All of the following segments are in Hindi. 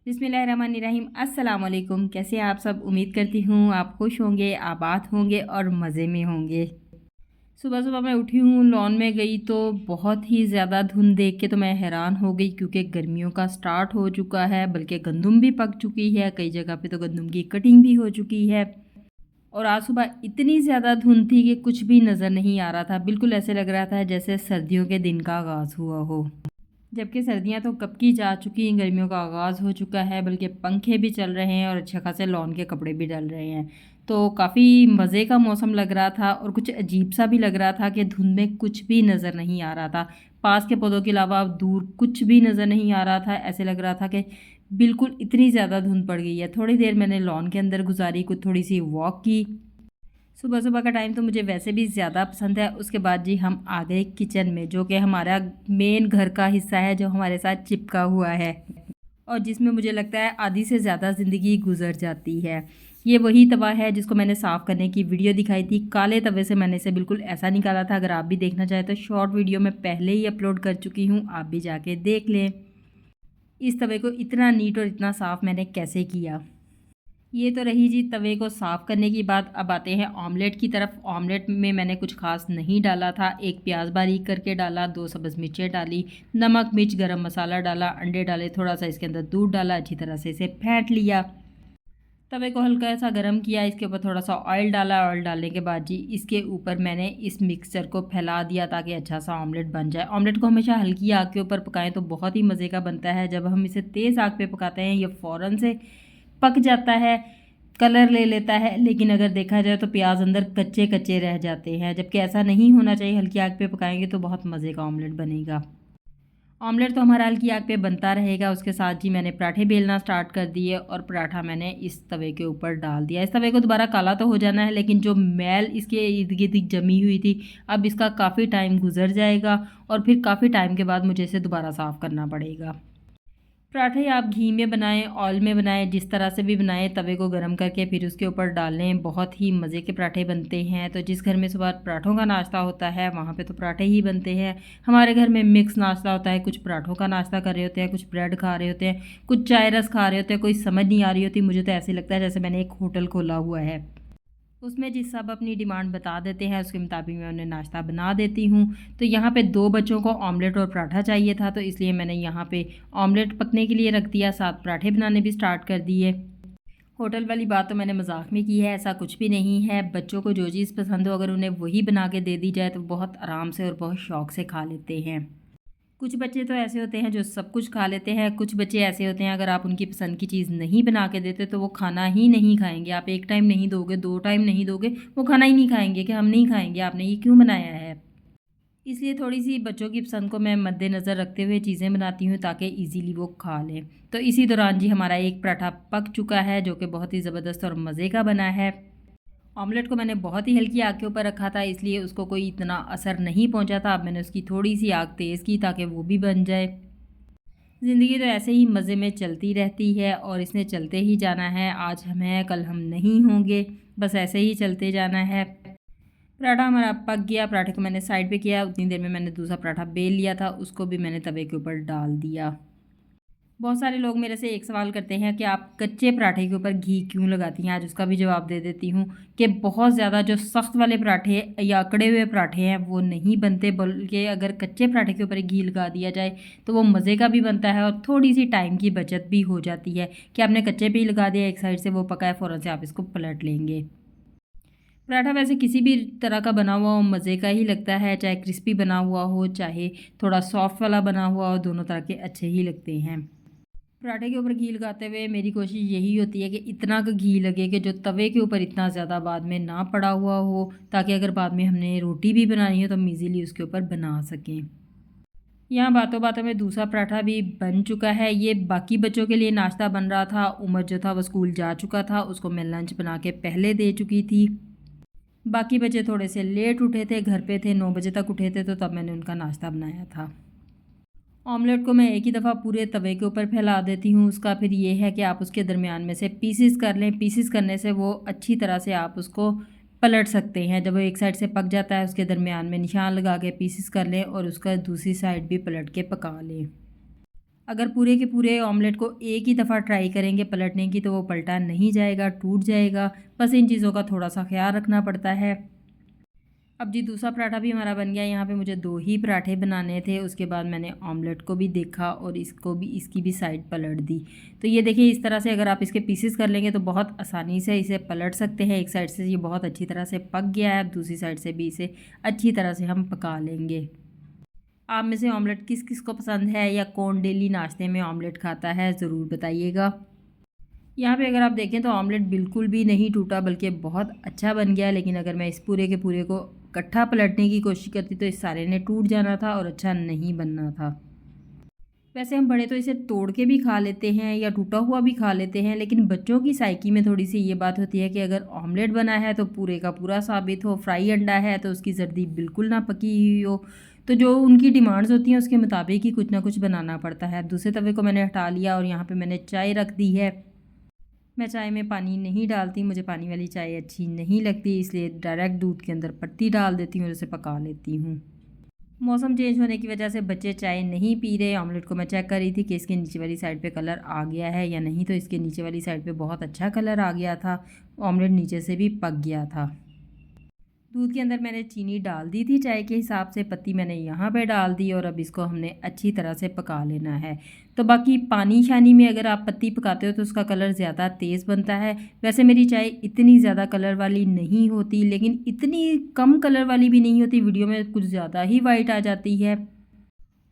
बिस्मिल्लाहिर्रहमानिर्रहीम। अस्सलाम वालेकुम। कैसे हैं आप सब? उम्मीद करती हूँ आप खुश होंगे, आबाद होंगे और मज़े में होंगे। सुबह सुबह मैं उठी हूँ, लॉन में गई तो बहुत ही ज़्यादा धुंध देख के तो मैं हैरान हो गई, क्योंकि गर्मियों का स्टार्ट हो चुका है, बल्कि गंदम भी पक चुकी है। कई जगह पे तो गंदम की कटिंग भी हो चुकी है। और आज सुबह इतनी ज़्यादा धुंध थी कि कुछ भी नज़र नहीं आ रहा था। बिल्कुल ऐसे लग रहा था जैसे सर्दियों के दिन का आगाज़ हुआ हो। जबकि सर्दियां तो कब की जा चुकी हैं, गर्मियों का आगाज़ हो चुका है, बल्कि पंखे भी चल रहे हैं और अच्छे खासे लॉन के कपड़े भी डल रहे हैं। तो काफ़ी मज़े का मौसम लग रहा था और कुछ अजीब सा भी लग रहा था कि धुंध में कुछ भी नज़र नहीं आ रहा था। पास के पौधों के अलावा दूर कुछ भी नज़र नहीं आ रहा था। ऐसे लग रहा था कि बिल्कुल इतनी ज़्यादा धुंध पड़ गई है। थोड़ी देर मैंने लॉन के अंदर गुजारी, कुछ थोड़ी सी वॉक की। सुबह सुबह का टाइम तो मुझे वैसे भी ज़्यादा पसंद है। उसके बाद जी हम आ गए किचन में, जो कि हमारा मेन घर का हिस्सा है, जो हमारे साथ चिपका हुआ है और जिसमें मुझे लगता है आधी से ज़्यादा ज़िंदगी गुजर जाती है। ये वही तवा है जिसको मैंने साफ़ करने की वीडियो दिखाई थी। काले तवे से मैंने इसे बिल्कुल ऐसा निकाला था। अगर आप भी देखना चाहें तो शॉर्ट वीडियो मैं पहले ही अपलोड कर चुकी हूँ, आप भी जाके देख लें। इस तवे को इतना नीट और इतना साफ़ मैंने कैसे किया। ये तो रही जी तवे को साफ़ करने की बात। अब आते हैं ऑमलेट की तरफ। ऑमलेट में मैंने कुछ ख़ास नहीं डाला था। एक प्याज बारीक करके डाला, 2 सब्ज़ मिर्चें डाली, नमक मिर्च गरम मसाला डाला, अंडे डाले, थोड़ा सा इसके अंदर दूध डाला, अच्छी तरह से इसे फेंट लिया। तवे को हल्का सा गर्म किया, इसके ऊपर थोड़ा सा ऑयल डाला। ऑयल डालने के बाद जी इसके ऊपर मैंने इस मिक्सचर को फैला दिया ताकि अच्छा सा ऑमलेट बन जाए। ऑमलेट को हमेशा हल्की आग के ऊपर पकाएं तो बहुत ही मज़े का बनता है। जब हम इसे तेज़ आग पे पकाते हैं ये फ़ौरन से पक जाता है, कलर ले लेता है, लेकिन अगर देखा जाए तो प्याज अंदर कच्चे कच्चे रह जाते हैं, जबकि ऐसा नहीं होना चाहिए। हल्की आग पे पकाएंगे तो बहुत मज़े का ऑमलेट बनेगा। ऑमलेट तो हमारा हल्की आग पे बनता रहेगा। उसके साथ जी मैंने पराठे बेलना स्टार्ट कर दिए और पराठा मैंने इस तवे के ऊपर डाल दिया। इस तवे को दोबारा काला तो हो जाना है, लेकिन जो मैल इसके इर्द गिर्द जमी हुई थी, अब इसका काफ़ी टाइम गुजर जाएगा और फिर काफ़ी टाइम के बाद मुझे इसे दोबारा साफ़ करना पड़ेगा। पराठे आप घी में बनाएं, ऑयल में बनाएं, जिस तरह से भी बनाएं, तवे को गर्म करके फिर उसके ऊपर डाल लें। बहुत ही मज़े के पराठे बनते हैं। तो जिस घर में सुबह पराठों का नाश्ता होता है वहाँ पे तो पराठे ही बनते हैं। हमारे घर में मिक्स नाश्ता होता है, कुछ पराठों का नाश्ता कर रहे होते हैं, कुछ ब्रेड खा रहे होते हैं, कुछ चाय रस खा रहे होते हैं। कोई समझ नहीं आ रही होती। मुझे तो ऐसे लगता है जैसे मैंने एक होटल खोला हुआ है। उसमें जिस सब अपनी डिमांड बता देते हैं, उसके मुताबिक मैं उन्हें नाश्ता बना देती हूँ। तो यहाँ पे 2 बच्चों को ऑमलेट और पराठा चाहिए था, तो इसलिए मैंने यहाँ पे ऑमलेट पकने के लिए रख दिया, साथ पराठे बनाने भी स्टार्ट कर दिए। होटल वाली बात तो मैंने मजाक में की है, ऐसा कुछ भी नहीं है। बच्चों को जो चीज़ पसंद हो अगर उन्हें वही बना के दे दी जाए तो बहुत आराम से और बहुत शौक से खा लेते हैं। कुछ बच्चे तो ऐसे होते हैं जो सब कुछ खा लेते हैं। कुछ बच्चे ऐसे होते हैं अगर आप उनकी पसंद की चीज़ नहीं बना के देते तो वो खाना ही नहीं खाएंगे। आप 1 टाइम नहीं दोगे, 2 टाइम नहीं दोगे, वो खाना ही नहीं खाएंगे कि हम नहीं खाएंगे, आपने ये क्यों बनाया है। इसलिए थोड़ी सी बच्चों की पसंद को मैं मद्देनज़र रखते हुए चीज़ें बनाती हूँ ताकि इजीली वो खा लें। तो इसी दौरान जी हमारा एक पराठा पक चुका है, जो कि बहुत ही ज़बरदस्त और मज़े का बना है। ऑमलेट को मैंने बहुत ही हल्की आग के ऊपर रखा था, इसलिए उसको कोई इतना असर नहीं पहुंचा था। अब मैंने उसकी थोड़ी सी आग तेज़ की ताकि वो भी बन जाए। ज़िंदगी तो ऐसे ही मज़े में चलती रहती है और इसने चलते ही जाना है। आज हम हैं, कल हम नहीं होंगे, बस ऐसे ही चलते जाना है। पराठा हमारा पक गया। पराठे को मैंने साइड पे किया। उतनी देर में मैंने दूसरा पराठा बेल लिया था, उसको भी मैंने तवे के ऊपर डाल दिया। बहुत सारे लोग मेरे से एक सवाल करते हैं कि आप कच्चे पराठे के ऊपर घी क्यों लगाती हैं। आज उसका भी जवाब दे देती हूँ कि बहुत ज़्यादा जो सख्त वाले पराठे या अकड़े हुए पराठे हैं वो नहीं बनते, बल्कि अगर कच्चे पराठे के ऊपर घी लगा दिया जाए तो वो मज़े का भी बनता है और थोड़ी सी टाइम की बचत भी हो जाती है कि आपने कच्चे पे ही लगा दिया, एक साइड से वो पका है, फ़ौरन से आप इसको पलट लेंगे। पराठा वैसे किसी भी तरह का बना हुआ हो मज़े का ही लगता है, चाहे क्रिस्पी बना हुआ हो चाहे थोड़ा सॉफ्ट वाला बना हुआ हो, दोनों तरह के अच्छे ही लगते हैं। पराठे के ऊपर घी लगाते हुए मेरी कोशिश यही होती है कि इतना का घी लगे कि जो तवे के ऊपर इतना ज़्यादा बाद में ना पड़ा हुआ हो, ताकि अगर बाद में हमने रोटी भी बनानी हो तो हम ईज़िली उसके ऊपर बना सकें। यहाँ बातों बातों में दूसरा पराठा भी बन चुका है। ये बाकी बच्चों के लिए नाश्ता बन रहा था। उमर जो था वो स्कूल जा चुका था, उसको मैं लंच बना के पहले दे चुकी थी। बाकी बच्चे थोड़े से लेट उठे थे, घर पे थे, 9 बजे तक उठे थे, तो तब मैंने उनका नाश्ता बनाया था। ऑमलेट को मैं एक ही दफ़ा पूरे तवे के ऊपर फैला देती हूँ। उसका फिर ये है कि आप उसके दरमियान में से पीसेस कर लें। पीसेस करने से वो अच्छी तरह से आप उसको पलट सकते हैं। जब वो एक साइड से पक जाता है उसके दरमियान में निशान लगा के पीसेस कर लें और उसका दूसरी साइड भी पलट के पका लें। अगर पूरे के पूरे ऑमलेट को एक ही दफ़ा ट्राई करेंगे पलटने की तो वो पलटा नहीं जाएगा, टूट जाएगा। बस इन चीज़ों का थोड़ा-सा ख़्याल रखना पड़ता है। अब जी दूसरा पराठा भी हमारा बन गया। यहाँ पे मुझे 2 ही पराठे बनाने थे। उसके बाद मैंने ऑमलेट को भी देखा और इसकी भी साइड पलट दी। तो ये देखिए इस तरह से अगर आप इसके पीसेस कर लेंगे तो बहुत आसानी से इसे पलट सकते हैं। एक साइड से ये बहुत अच्छी तरह से पक गया है, अब दूसरी साइड से भी इसे अच्छी तरह से हम पका लेंगे। आप में से ऑमलेट किस किस को पसंद है या कौन डेली नाश्ते में ऑमलेट खाता है, ज़रूर बताइएगा। यहाँ पे अगर आप देखें तो ऑमलेट बिल्कुल भी नहीं टूटा बल्कि बहुत अच्छा बन गया। लेकिन अगर मैं इस पूरे के पूरे को इकट्ठा पलटने की कोशिश करती तो इस सारे ने टूट जाना था और अच्छा नहीं बनना था। वैसे हम बड़े तो इसे तोड़ के भी खा लेते हैं या टूटा हुआ भी खा लेते हैं, लेकिन बच्चों की साइकी में थोड़ी सी ये बात होती है कि अगर ऑमलेट बना है तो पूरे का पूरा साबित हो, फ्राई अंडा है तो उसकी जर्दी बिल्कुल ना पकी हुई हो। तो जो उनकी डिमांड्स होती हैं उसके मुताबिक ही कुछ ना कुछ बनाना पड़ता है। दूसरे तवे को मैंने हटा लिया और यहाँ पर मैंने चाय रख दी है। मैं चाय में पानी नहीं डालती, मुझे पानी वाली चाय अच्छी नहीं लगती, इसलिए डायरेक्ट दूध के अंदर पत्ती डाल देती हूँ और उसे पका लेती हूँ। मौसम चेंज होने की वजह से बच्चे चाय नहीं पी रहे। ऑमलेट को मैं चेक कर रही थी कि इसके नीचे वाली साइड पे कलर आ गया है या नहीं, तो इसके नीचे वाली साइड पे बहुत अच्छा कलर आ गया था। ऑमलेट नीचे से भी पक गया था। दूध के अंदर मैंने चीनी डाल दी थी चाय के हिसाब से, पत्ती मैंने यहाँ पे डाल दी और अब इसको हमने अच्छी तरह से पका लेना है। तो बाकी पानी शानी में अगर आप पत्ती पकाते हो तो उसका कलर ज़्यादा तेज़ बनता है। वैसे मेरी चाय इतनी ज़्यादा कलर वाली नहीं होती, लेकिन इतनी कम कलर वाली भी नहीं होती, वीडियो में कुछ ज़्यादा ही वाइट आ जाती है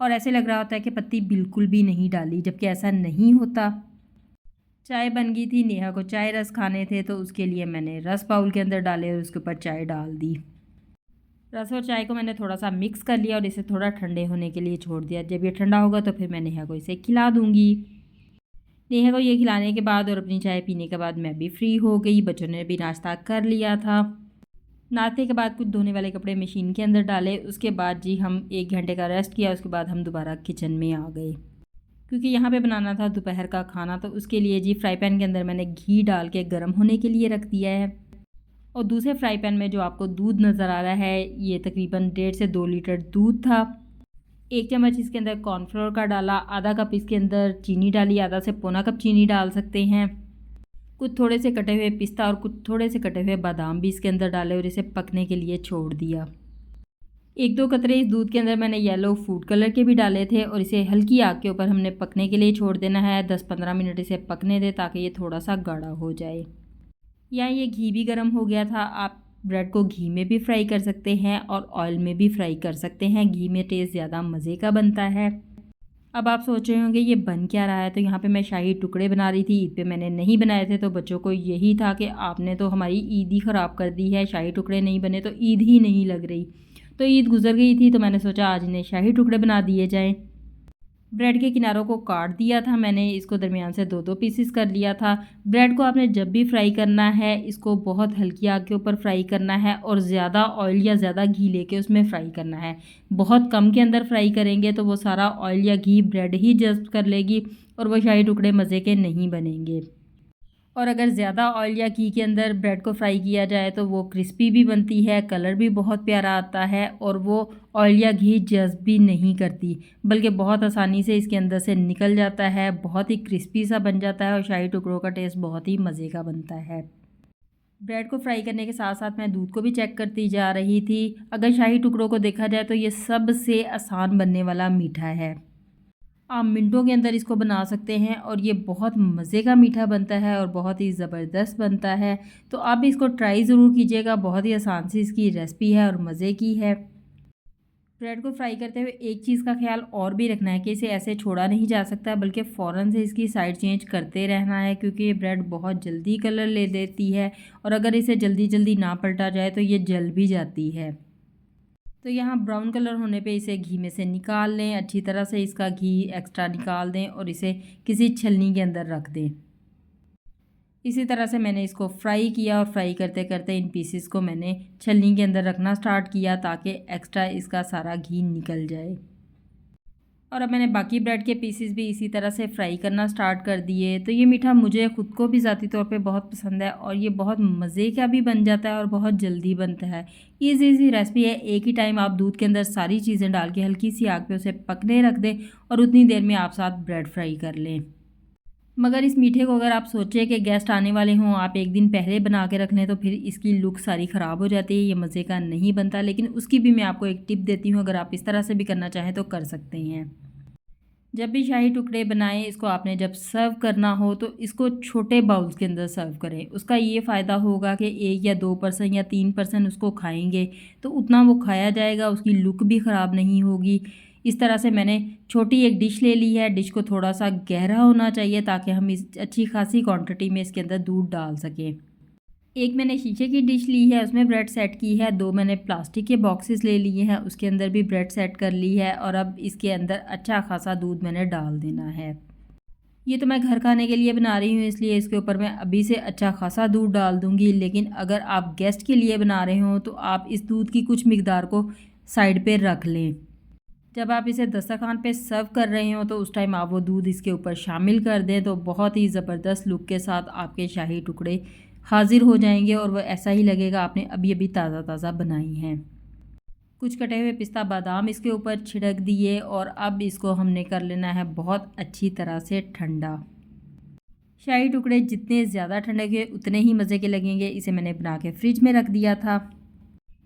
और ऐसे लग रहा होता है कि पत्ती बिल्कुल भी नहीं डाली, जबकि ऐसा नहीं होता। चाय बन गई थी, नेहा को चाय रस खाने थे तो उसके लिए मैंने रस बाउल के अंदर डाले और उसके ऊपर चाय डाल दी। रस और चाय को मैंने थोड़ा सा मिक्स कर लिया और इसे थोड़ा ठंडे होने के लिए छोड़ दिया। जब ये ठंडा होगा तो फिर मैं नेहा को इसे खिला दूँगी। नेहा को ये खिलाने के बाद और अपनी चाय पीने के बाद मैं भी फ्री हो गई। बच्चों ने भी नाश्ता कर लिया था। नाश्ते के बाद कुछ धोने वाले कपड़े मशीन के अंदर डाले। उसके बाद जी हम 1 घंटे का रेस्ट किया। उसके बाद हम दोबारा किचन में आ गए क्योंकि यहाँ पे बनाना था दोपहर का खाना। तो उसके लिए जी फ्राई पैन के अंदर मैंने घी डाल के गर्म होने के लिए रख दिया है और दूसरे फ्राई पैन में जो आपको दूध नज़र आ रहा है ये तकरीबन 1.5 से 2 लीटर दूध था। 1 चम्मच इसके अंदर कॉर्नफ्लोर का डाला, आधा कप इसके अंदर चीनी डाली, आधा से पौना कप चीनी डाल सकते हैं। कुछ थोड़े से कटे हुए पिस्ता और कुछ थोड़े से कटे हुए बादाम भी इसके अंदर डाले और इसे पकने के लिए छोड़ दिया। 1-2 कतरे इस दूध के अंदर मैंने येलो फूड कलर के भी डाले थे और इसे हल्की आग के ऊपर हमने पकने के लिए छोड़ देना है। 10-15 मिनट इसे पकने दें ताकि ये थोड़ा सा गाढ़ा हो जाए। यहाँ ये घी भी गर्म हो गया था। आप ब्रेड को घी में भी फ्राई कर सकते हैं और ऑयल में भी फ्राई कर सकते हैं। घी में टेस्ट ज़्यादा मज़े का बनता है। अब आप सोच रहे होंगे ये बन क्या रहा है, तो यहाँ पे मैं शाही टुकड़े बना रही थी। ईद पे मैंने नहीं बनाए थे तो बच्चों को यही था कि आपने तो हमारी ईद ही ख़राब कर दी है, शाही टुकड़े नहीं बने तो ईद ही नहीं लग रही। तो ईद गुजर गई थी तो मैंने सोचा आज इन्हें शाही टुकड़े बना दिए जाएँ। ब्रेड के किनारों को काट दिया था मैंने, इसको दरमियान से 2-2 पीसेस कर लिया था। ब्रेड को आपने जब भी फ्राई करना है इसको बहुत हल्की आग के ऊपर फ्राई करना है और ज़्यादा ऑयल या ज़्यादा घी लेके उसमें फ्राई करना है। बहुत कम के अंदर फ्राई करेंगे तो वो सारा ऑयल या घी ब्रेड ही जज़्ब कर लेगी और वो शाही टुकड़े मज़े के नहीं बनेंगे। और अगर ज़्यादा ऑयल या घी के अंदर ब्रेड को फ्राई किया जाए तो वो क्रिस्पी भी बनती है, कलर भी बहुत प्यारा आता है और वो ऑयल या घी जज़्ब भी नहीं करती, बल्कि बहुत आसानी से इसके अंदर से निकल जाता है, बहुत ही क्रिस्पी सा बन जाता है और शाही टुकड़ों का टेस्ट बहुत ही मज़े का बनता है। ब्रेड को फ्राई करने के साथ साथ मैं दूध को भी चेक करती जा रही थी। अगर शाही टुकड़ों को देखा जाए तो ये सबसे आसान बनने वाला मीठा है। आप मिनटों के अंदर इसको बना सकते हैं और ये बहुत मज़े का मीठा बनता है और बहुत ही ज़बरदस्त बनता है। तो आप भी इसको ट्राई ज़रूर कीजिएगा, बहुत ही आसान सी इसकी रेसिपी है और मज़े की है। ब्रेड को फ्राई करते हुए एक चीज़ का ख्याल और भी रखना है कि इसे ऐसे छोड़ा नहीं जा सकता, बल्कि फ़ौरन से इसकी साइड चेंज करते रहना है क्योंकि ये ब्रेड बहुत जल्दी कलर ले लेती है और अगर इसे जल्दी जल्दी ना पलटा जाए तो ये जल भी जाती है। तो यहाँ ब्राउन कलर होने पे इसे घी में से निकाल लें, अच्छी तरह से इसका घी एक्स्ट्रा निकाल दें और इसे किसी छलनी के अंदर रख दें। इसी तरह से मैंने इसको फ्राई किया और फ्राई करते करते इन पीसेस को मैंने छलनी के अंदर रखना स्टार्ट किया ताकि एक्स्ट्रा इसका सारा घी निकल जाए। और अब मैंने बाकी ब्रेड के पीसेस भी इसी तरह से फ्राई करना स्टार्ट कर दिए। तो ये मीठा मुझे ख़ुद को भी ज़ाती तौर पे बहुत पसंद है और ये बहुत मज़े का भी बन जाता है और बहुत जल्दी बनता है। ईज़ी सी रेसिपी है, एक ही टाइम आप दूध के अंदर सारी चीज़ें डाल के हल्की सी आग पे उसे पकने रख दें और उतनी देर में आप साथ ब्रेड फ्राई कर लें। मगर इस मीठे को अगर आप सोचें कि गेस्ट आने वाले हों, आप एक दिन पहले बना के रख लें तो फिर इसकी लुक सारी ख़राब हो जाती है, ये मज़े का नहीं बनता। लेकिन उसकी भी मैं आपको एक टिप देती हूँ, अगर आप इस तरह से भी करना चाहें तो कर सकते हैं। जब भी शाही टुकड़े बनाएं, इसको आपने जब सर्व करना हो तो इसको छोटे बाउल्स के अंदर सर्व करें। उसका ये फ़ायदा होगा कि 1 या 2 पर्सन या 3 पर्सन उसको खाएंगे तो उतना वो खाया जाएगा, उसकी लुक भी ख़राब नहीं होगी। इस तरह से मैंने छोटी एक डिश ले ली है। डिश को थोड़ा सा गहरा होना चाहिए ताकि हम इस अच्छी खासी क्वांटिटी में इसके अंदर दूध डाल सकें। एक मैंने शीशे की डिश ली है, उसमें ब्रेड सेट की है। 2 मैंने प्लास्टिक के बॉक्सेस ले लिए हैं, उसके अंदर भी ब्रेड सेट कर ली है और अब इसके अंदर अच्छा खासा दूध मैंने डाल देना है। ये तो मैं घर खाने के लिए बना रही हूँ, इसलिए इसके ऊपर मैं अभी से अच्छा खासा दूध डाल दूँगी। लेकिन अगर आप गेस्ट के लिए बना रहे हो तो आप इस दूध की कुछ मिकदार को साइड पे रख लें। जब आप इसे दस्तरखान पे सर्व कर रहे हो तो उस टाइम आप वो दूध इसके ऊपर शामिल कर दें तो बहुत ही ज़बरदस्त लुक के साथ आपके शाही टुकड़े हाज़िर हो जाएंगे और वो ऐसा ही लगेगा आपने अभी अभी ताज़ा ताज़ा बनाई हैं। कुछ कटे हुए पिस्ता बादाम इसके ऊपर छिड़क दिए और अब इसको हमने कर लेना है बहुत अच्छी तरह से ठंडा। शाही टुकड़े जितने ज़्यादा ठंडे के उतने ही मज़े के लगेंगे। इसे मैंने बना के फ्रिज में रख दिया था।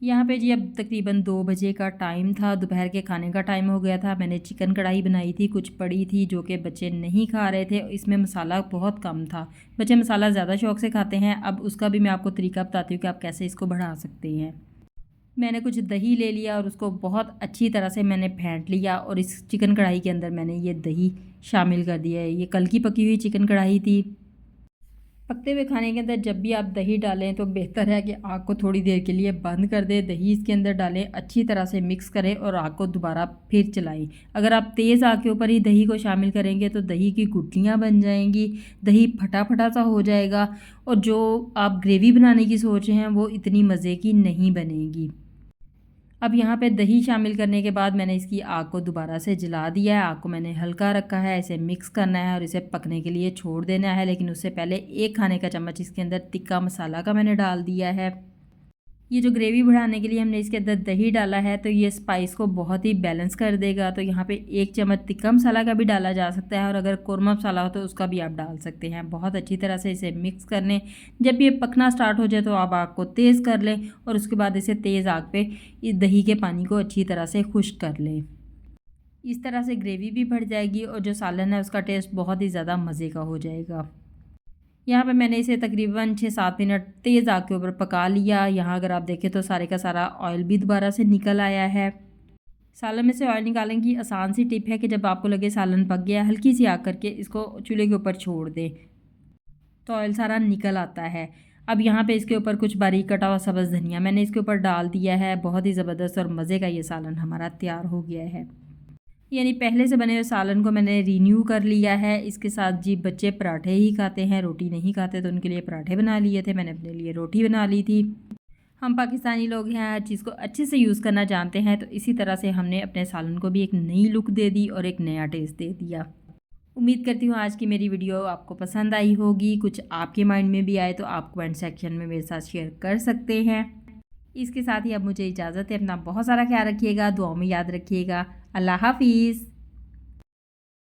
यहाँ पे जी अब तकरीबन 2 बजे का टाइम था, दोपहर के खाने का टाइम हो गया था। मैंने चिकन कढ़ाई बनाई थी, कुछ पड़ी थी जो कि बच्चे नहीं खा रहे थे। इसमें मसाला बहुत कम था, बच्चे मसाला ज़्यादा शौक़ से खाते हैं। अब उसका भी मैं आपको तरीका बताती हूँ कि आप कैसे इसको बढ़ा सकते हैं। मैंने कुछ दही ले लिया और उसको बहुत अच्छी तरह से मैंने फेंट लिया और इस चिकन कढ़ाई के अंदर मैंने ये दही शामिल कर दिया है। ये कल की पकी हुई चिकन कढ़ाई थी। पकते हुए खाने के अंदर जब भी आप दही डालें तो बेहतर है कि आग को थोड़ी देर के लिए बंद कर दें, दही इसके अंदर डालें, अच्छी तरह से मिक्स करें और आग को दोबारा फिर चलाएं। अगर आप तेज़ आग के ऊपर ही दही को शामिल करेंगे तो दही की गुठलियाँ बन जाएंगी, दही फटा फटा सा हो जाएगा और जो आप ग्रेवी बनाने की सोच रहे हैं वो इतनी मज़े की नहीं बनेगी। अब यहाँ पे दही शामिल करने के बाद मैंने इसकी आग को दोबारा से जला दिया है। आग को मैंने हल्का रखा है, इसे मिक्स करना है और इसे पकने के लिए छोड़ देना है। लेकिन उससे पहले 1 खाने का चम्मच इसके अंदर तिक्का मसाला का मैंने डाल दिया है। ये जो ग्रेवी बढ़ाने के लिए हमने इसके अंदर दही डाला है तो ये स्पाइस को बहुत ही बैलेंस कर देगा। तो यहाँ पे 1 चम्मच तिक्का मसाला का भी डाला जा सकता है और अगर कौरमा मसाला हो तो उसका भी आप डाल सकते हैं। बहुत अच्छी तरह से इसे मिक्स कर लें। जब ये पकना स्टार्ट हो जाए तो आप आग को तेज़ कर लें और उसके बाद इसे तेज़ आग पे इस दही के पानी को अच्छी तरह से खुश्क कर लें। इस तरह से ग्रेवी भी बढ़ जाएगी और जो सालन है उसका टेस्ट बहुत ही ज़्यादा मज़े का हो जाएगा। यहाँ पे मैंने इसे तकरीबन 6-7 मिनट तेज़ आग के ऊपर पका लिया। यहाँ अगर आप देखें तो सारे का सारा ऑयल भी दोबारा से निकल आया है। सालन में से ऑयल निकालने की आसान सी टिप है कि जब आपको लगे सालन पक गया, हल्की सी आग करके इसको चूल्हे के ऊपर छोड़ दें तो ऑयल सारा निकल आता है। अब यहाँ पे इसके ऊपर कुछ बारीक कटा हुआ सब्ज़ धनिया मैंने इसके ऊपर डाल दिया है। बहुत ही ज़बरदस्त और मज़े का ये सालन हमारा तैयार हो गया है। यानी पहले से बने हुए सालन को मैंने रीन्यू कर लिया है। इसके साथ जी बच्चे पराठे ही खाते हैं, रोटी नहीं खाते, तो उनके लिए पराठे बना लिए थे। मैंने अपने लिए रोटी बना ली थी। हम पाकिस्तानी लोग हैं, हर चीज़ को अच्छे से यूज़ करना जानते हैं, तो इसी तरह से हमने अपने सालन को भी एक नई लुक दे दी और एक नया टेस्ट दे दिया। उम्मीद करती हूँ आज की मेरी वीडियो आपको पसंद आई होगी। कुछ आपके माइंड में भी आए तो आप कमेंट सेक्शन में मेरे साथ शेयर कर सकते हैं। इसके साथ ही अब मुझे इजाज़त है। अपना बहुत सारा ख्याल रखिएगा, दुआओं में याद रखिएगा। अल्लाह हाफिज़।